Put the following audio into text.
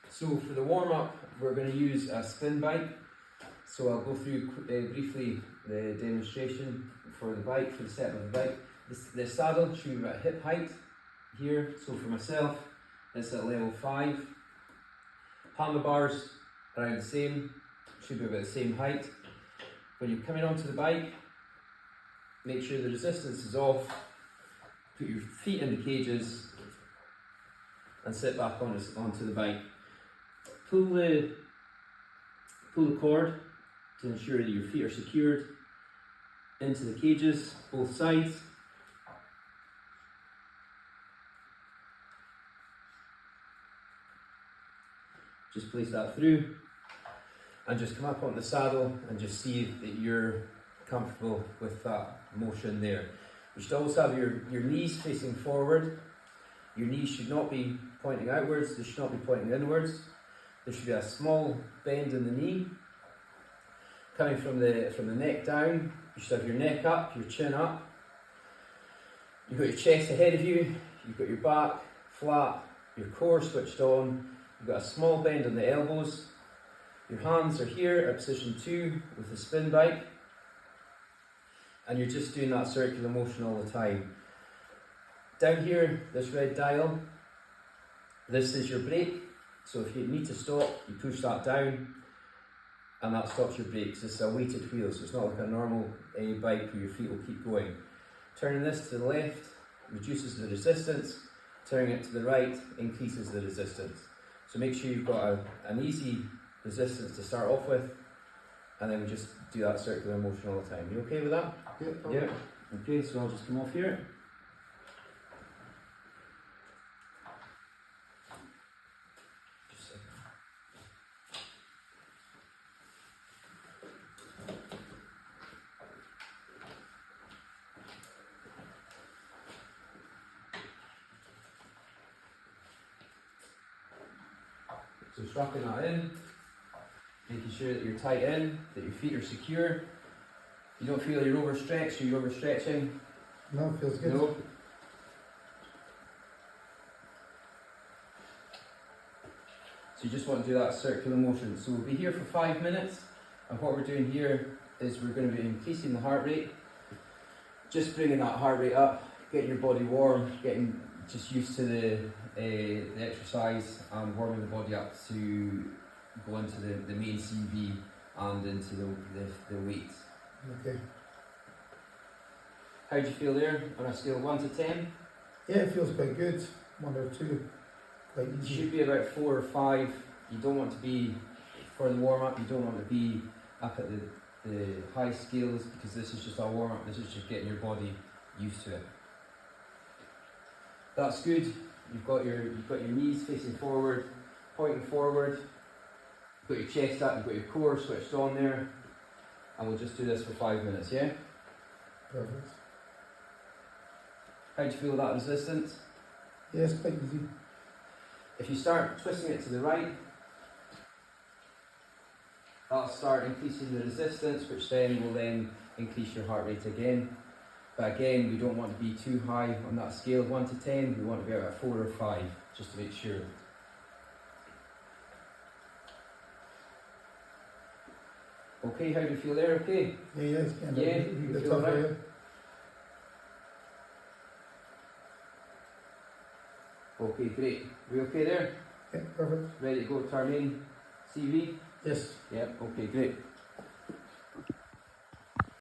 So for the warm-up, we're going to use a spin bike. So I'll go through briefly the demonstration for the bike, for the setup of the bike. The saddle should be about hip height here. So for myself, it's at level 5. Handlebars around the same, should be about the same height. When you're coming onto the bike, make sure the resistance is off. Put your feet in the cages and sit back onto the bike. Pull the cord to ensure that your feet are secured into the cages, both sides. Just place that through and just come up on the saddle and just see that you're comfortable with that motion there. You should always have your knees facing forward. Your knees should not be pointing outwards, they should not be pointing inwards. There should be a small bend in the knee. Coming from the neck down, you should have your neck up, your chin up. You've got your chest ahead of you, you've got your back flat, your core switched on, you've got a small bend on the elbows. Your hands are here at position 2 with the spin bike. And you're just doing that circular motion all the time. Down here, this red dial, this is your brake. So if you need to stop, you push that down and that stops your brakes. This is a weighted wheel, so it's not like a normal bike where your feet will keep going. Turning this to the left reduces the resistance, turning it to the right increases the resistance. So make sure you've got an easy resistance to start off with, and then we just do that circular motion all the time. You okay with that? Yeah. Okay, so I'll just come off here. So strapping that in, making sure that you're tight in, that your feet are secure. You don't feel you're overstretched or you're overstretching. No, it feels good. No. So you just want to do that circular motion. So we'll be here for 5 minutes, and what we're doing here is we're going to be increasing the heart rate, just bringing that heart rate up, getting your body warm, getting just used to the exercise and warming the body up to go into the main CV and into the weights. Okay. How do you feel there on a scale of 1 to 10? Yeah, it feels quite good. 1 or 2. Quite It easy. should be about 4 or 5. You don't want to be, for the warm-up, you don't want to be up at the high scales, because this is just our warm-up, this is just getting your body used to it. That's good. You've got your knees facing forward, pointing forward. You've got your chest up, you've got your core switched on there. And we'll just do this for 5 minutes, yeah? Perfect. How do you feel with that resistance? Yeah, it's quite easy. If you start twisting it to the right, that'll start increasing the resistance, which then will increase your heart rate again. But again, we don't want to be too high on that scale of 1 to 10. We want to be about 4 or 5, just to make sure. Okay, how do you feel there? Okay? Yeah, it's kind of Yeah, a you bit feel tougher. right? Okay, great. We okay there? Yeah, perfect. Ready to go to our main CV? Yes. Yep, okay, great.